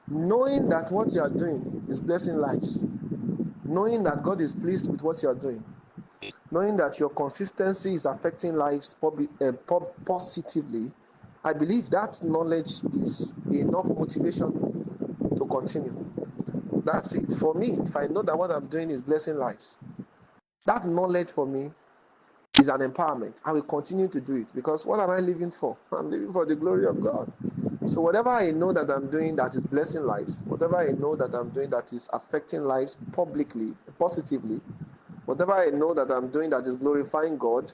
Knowing that what you are doing is blessing lives, knowing that God is pleased with what you are doing, knowing that your consistency is affecting lives positively, I believe that knowledge is enough motivation to continue. That's it. For me, if I know that what I'm doing is blessing lives, that knowledge for me is an empowerment. I will continue to do it, because what am I living for? I'm living for the glory of God. So whatever I know that I'm doing that is blessing lives, whatever I know that I'm doing that is affecting lives publicly, positively, whatever I know that I'm doing that is glorifying God,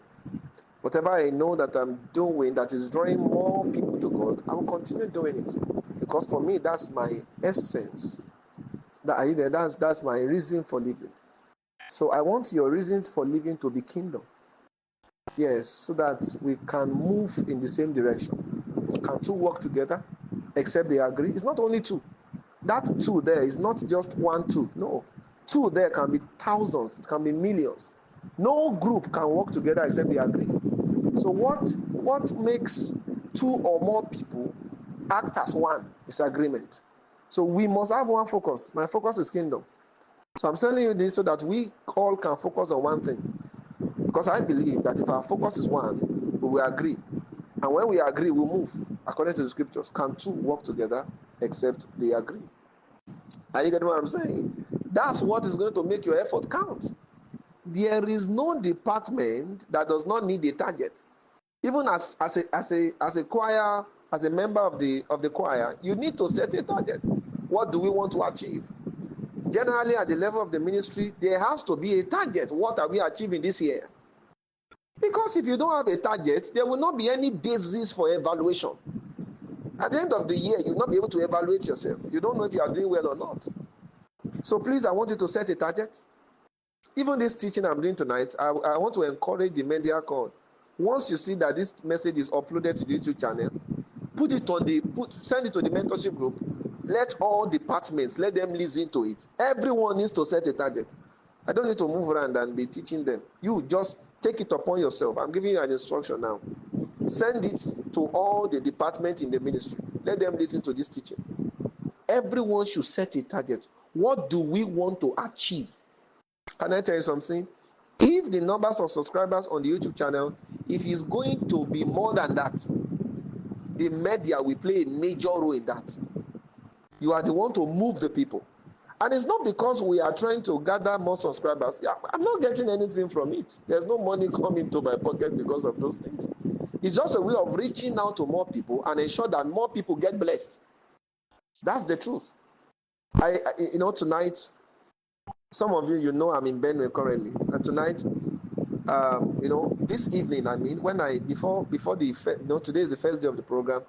whatever I know that I'm doing that is drawing more people to God, I will continue doing it. Because for me, that's my essence. That's my reason for living. So I want your reason for living to be kingdom. Yes, so that we can move in the same direction. Can two work together except they agree? It's not only two. That two there is not just one two. No. Two there can be thousands, it can be millions. No group can work together except they agree. So what makes two or more people act as one is agreement. So we must have one focus. My focus is kingdom. So I'm telling you this so that we all can focus on one thing. Because I believe that if our focus is one, we will agree. And when we agree, we move according to the scriptures. Can two work together except they agree? Are you getting what I'm saying? That's what is going to make your effort count. There is no department that does not need a target. Even as a choir, as a member of the choir, you need to set a target. What do we want to achieve? Generally, at the level of the ministry, there has to be a target. What are we achieving this year? Because if you don't have a target, there will not be any basis for evaluation. At the end of the year, you will not be able to evaluate yourself. You don't know if you are doing well or not. So please, I want you to set a target. Even this teaching I'm doing tonight, I want to encourage the media call. Once you see that this message is uploaded to the YouTube channel, send it to the mentorship group. Let all departments, let them listen to it. Everyone needs to set a target. I don't need to move around and be teaching them. You just take it upon yourself. I'm giving you an instruction now. Send it to all the departments in the ministry. Let them listen to this teaching. Everyone should set a target. What do we want to achieve? Can I tell you something? If the numbers of subscribers on the YouTube channel, if it's going to be more than that, the media will play a major role in that. You are the one to move the people. And it's not because we are trying to gather more subscribers. I'm not getting anything from it. There's no money coming to my pocket because of those things. It's just a way of reaching out to more people and ensure that more people get blessed. That's the truth. Tonight, some of you know I'm in Benue currently. And tonight, this evening, today is the first day of the program.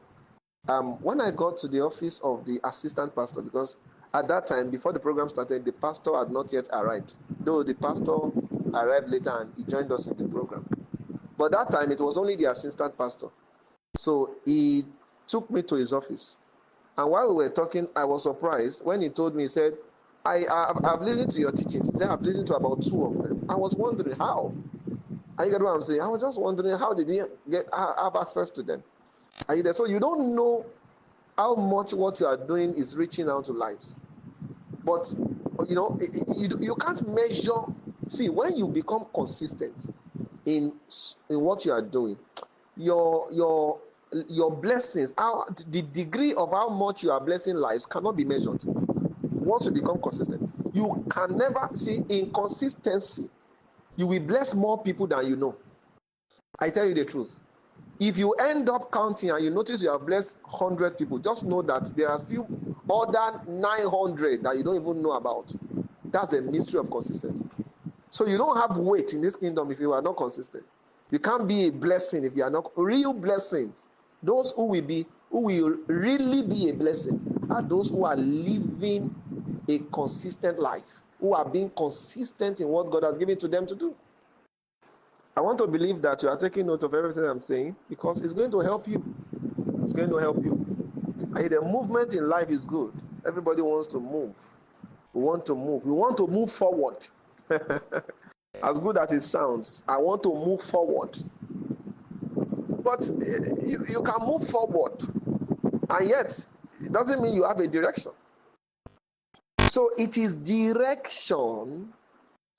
When I got to the office of the assistant pastor, because at that time, before the program started, the pastor had not yet arrived. Though the pastor arrived later and he joined us in the program. But that time, it was only the assistant pastor. So he took me to his office. And while we were talking, I was surprised when he told me, he said, I've listened to your teachings. He said, I've listened to about 2 of them. I was wondering how. Are you get what I'm saying? I was just wondering how did he have access to them? Are you there? So you don't know how much what you are doing is reaching out to lives. But you can't measure. See, when you become consistent in what you are doing, your blessings, the degree of how much you are blessing lives cannot be measured. Once you become consistent, you can never see inconsistency. You will bless more people than you know. I tell you the truth. If you end up counting and you notice you have blessed 100 people, just know that there are still other 900 that you don't even know about. That's the mystery of consistency. So you don't have weight in this kingdom if you are not consistent. You can't be a blessing if you are not real blessings. Those who will really be a blessing are those who are living a consistent life, who are being consistent in what God has given to them to do. I want to believe that you are taking note of everything I'm saying, because it's going to help you. It's going to help you. The movement in life is good. Everybody wants to move. We want to move. We want to move forward. As good as it sounds, I want to move forward. But you can move forward, and yet it doesn't mean you have a direction. So it is direction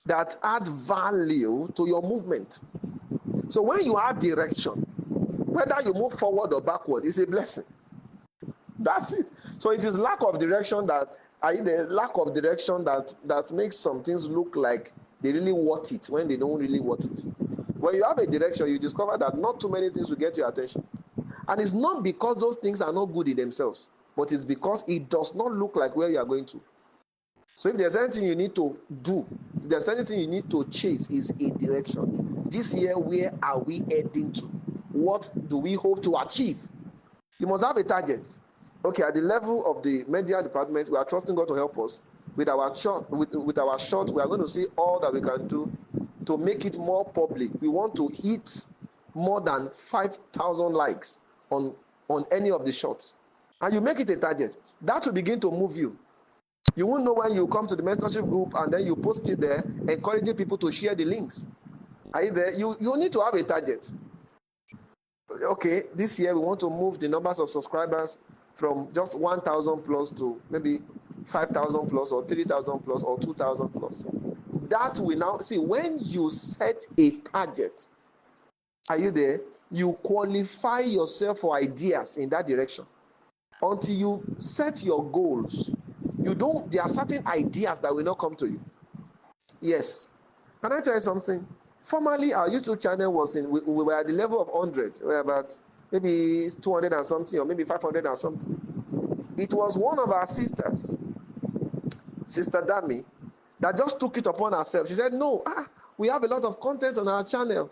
that add value to your movement. So when you have direction, whether you move forward or backward, is a blessing. That's it. So it is lack of direction that that makes some things look like they really want it when they don't really want it. When you have a direction, you discover that not too many things will get your attention. And it's not because those things are not good in themselves, but it's because it does not look like where you are going to. So if there's anything you need to do, if there's anything you need to chase, is a direction. This year, where are we heading to? What do we hope to achieve? You must have a target. Okay, at the level of the media department, we are trusting God to help us. With our short, we are going to see all that we can do to make it more public. We want to hit more than 5,000 likes on any of the shots. And you make it a target. That will begin to move you. You won't know when you come to the mentorship group and then you post it there, encouraging people to share the links. Are you there? You need to have a target. Okay, this year we want to move the numbers of subscribers from just 1,000 plus to maybe 5,000 plus or 3,000 plus or 2,000 plus. That will now, see, when you set a target, are you there? You qualify yourself for ideas in that direction. Until you set your goals, there are certain ideas that will not come to you. Yes. Can I tell you something? Formerly, our YouTube channel we were at the level of 100. We were about maybe 200 and something, or maybe 500 and something. It was one of our sisters, Sister Dami, that just took it upon herself. She said, no, we have a lot of content on our channel.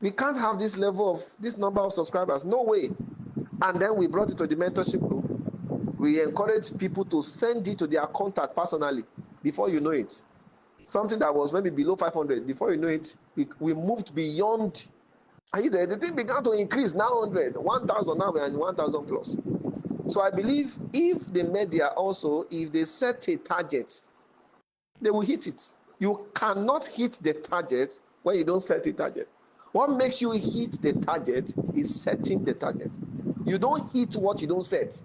We can't have this number of subscribers. No way. And then we brought it to the mentorship group. We encouraged people to send it to their contact personally. Before you know it, something that was maybe below 500, before you know it, we moved beyond. Are you there? The thing began to increase, now 100, 1,000 now, and 1,000 plus. So I believe if the media also, if they set a target, they will hit it. You cannot hit the target when you don't set a target. What makes you hit the target is setting the target. You don't hit what you don't set.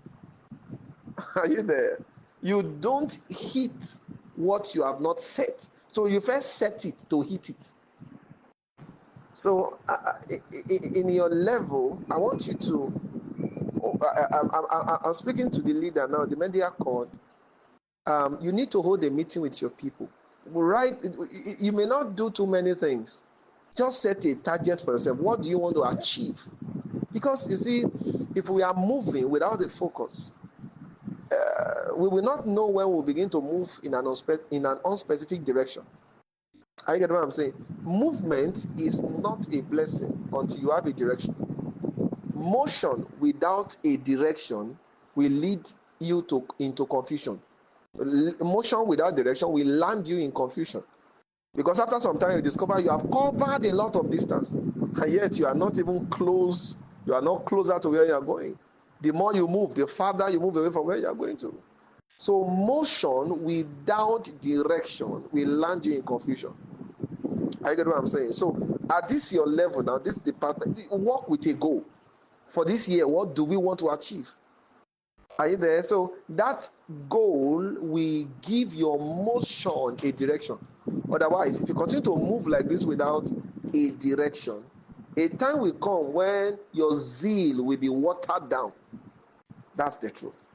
Are you there? You don't hit what you have not set. So you first set it to hit it. So in your level, I want you to, I'm speaking to the leader now, the media cord. You need to hold a meeting with your people. Right? You may not do too many things. Just set a target for yourself. What do you want to achieve? Because you see, if we are moving without a focus, we will not know when we'll begin to move in an unspecific direction. Are you getting what I'm saying? Movement is not a blessing until you have a direction. Motion without a direction will lead you into confusion. Motion without direction will land you in confusion. Because after some time you discover you have covered a lot of distance, and yet you are not even close. You are not closer to where you are going. The more you move, the farther you move away from where you are going to. So motion without direction will land you in confusion. I get what I'm saying. So at this your level now, this department, work with a goal. For this year, what do we want to achieve? Are you there? So that goal will give your motion a direction. Otherwise, if you continue to move like this without a direction, a time will come when your zeal will be watered down. That's the truth.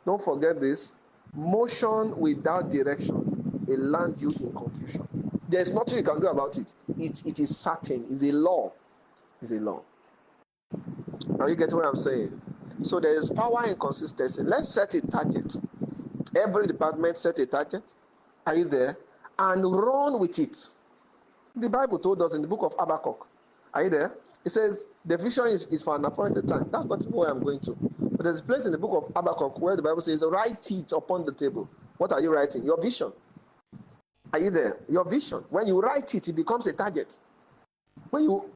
Don't forget this. Motion without direction will land you in confusion. There's nothing you can do about it. It is certain. It's a law. It's a law. Now you get what I'm saying? So there is power in consistency. Let's set a target. Every department set a target. Are you there? And run with it. The Bible told us in the book of Habakkuk. Are you there? It says the vision is for an appointed time. That's not where I'm going to. But there's a place in the book of Habakkuk where the Bible says, write it upon the table. What are you writing? Your vision. Are you there? Your vision. When you write it, it becomes a target.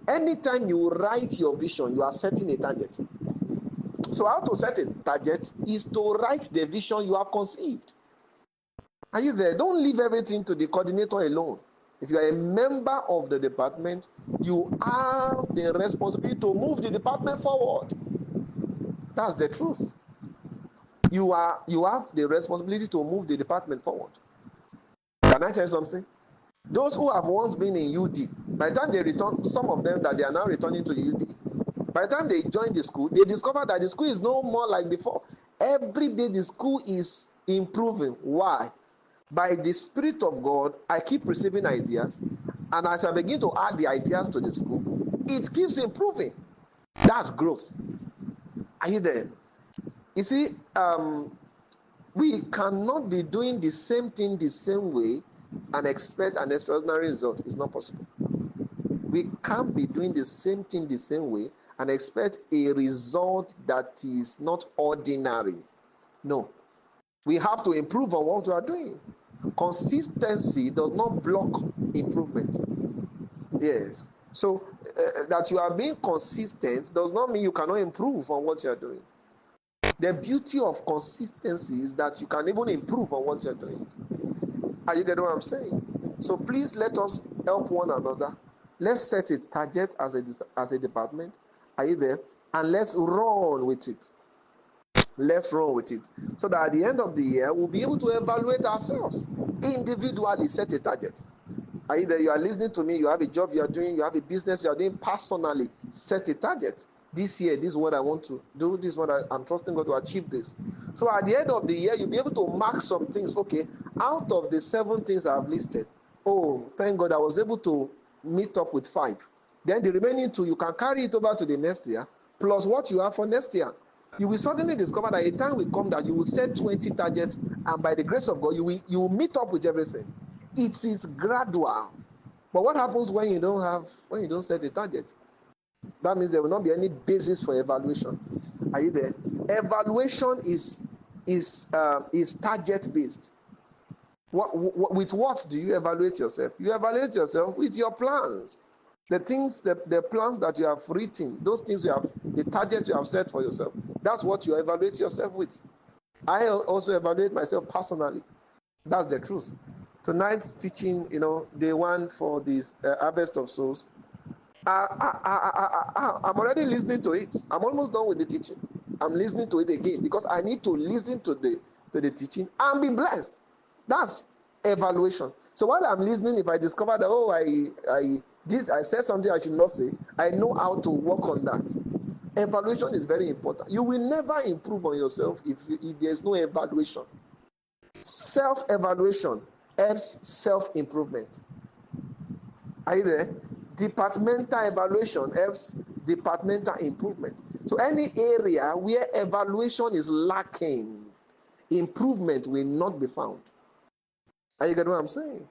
Anytime you write your vision, you are setting a target. So how to set a target is to write the vision you have conceived. Are you there? Don't leave everything to the coordinator alone. If you are a member of the department, you have the responsibility to move the department forward. That's the truth. you have the responsibility to move the department forward. Can I tell you something? Those who have once been in UD, by the time they return, some of them that they are now returning to UD, by the time they join the school, they discover that the school is no more like before. Every day the school is improving. Why? By the Spirit of God, I keep receiving ideas, and as I begin to add the ideas to the school, it keeps improving. That's growth. Are you there? You see, we cannot be doing the same thing the same way and expect an extraordinary result. It's not possible. We can't be doing the same thing the same way and expect a result that is not ordinary. No. We have to improve on what we are doing. Consistency does not block improvement. Yes. So that you are being consistent does not mean you cannot improve on what you are doing. The beauty of consistency is that you can even improve on what you're doing. Are you getting what I'm saying? So please let us help one another. Let's set a target as a department. Are you there? And let's run with it. Let's run with it. So that at the end of the year, we'll be able to evaluate ourselves. Individually set a target. Are you there? You are listening to me. You have a job you are doing. You have a business you are doing. Personally, set a target. This year, this is what I want to do. This is what I'm trusting God to achieve this. So at the end of the year, you'll be able to mark some things. Okay, out of the 7 things I've listed, oh, thank God I was able to meet up with 5. Then the remaining 2, you can carry it over to the next year, plus what you have for next year. You will suddenly discover that a time will come that you will set 20 targets, and by the grace of God, you will meet up with everything. It is gradual. But what happens when you don't set a target? That means there will not be any basis for evaluation. Are you there? Evaluation is target based. With what do you evaluate yourself? You evaluate yourself with your plans. The plans that you have written, those things the targets you have set for yourself. That's what you evaluate yourself with. I also evaluate myself personally. That's the truth. Tonight's teaching, day 1 for this harvest of souls. I'm already listening to it. I'm almost done with the teaching. I'm listening to it again because I need to listen to the teaching and be blessed. That's evaluation. So while I'm listening, if I discover that I said something I should not say, I know how to work on that. Evaluation is very important. You will never improve on yourself if there's no evaluation. Self-evaluation helps self-improvement. Are you there? Departmental evaluation helps departmental improvement. So any area where evaluation is lacking, improvement will not be found. Are you getting what I'm saying?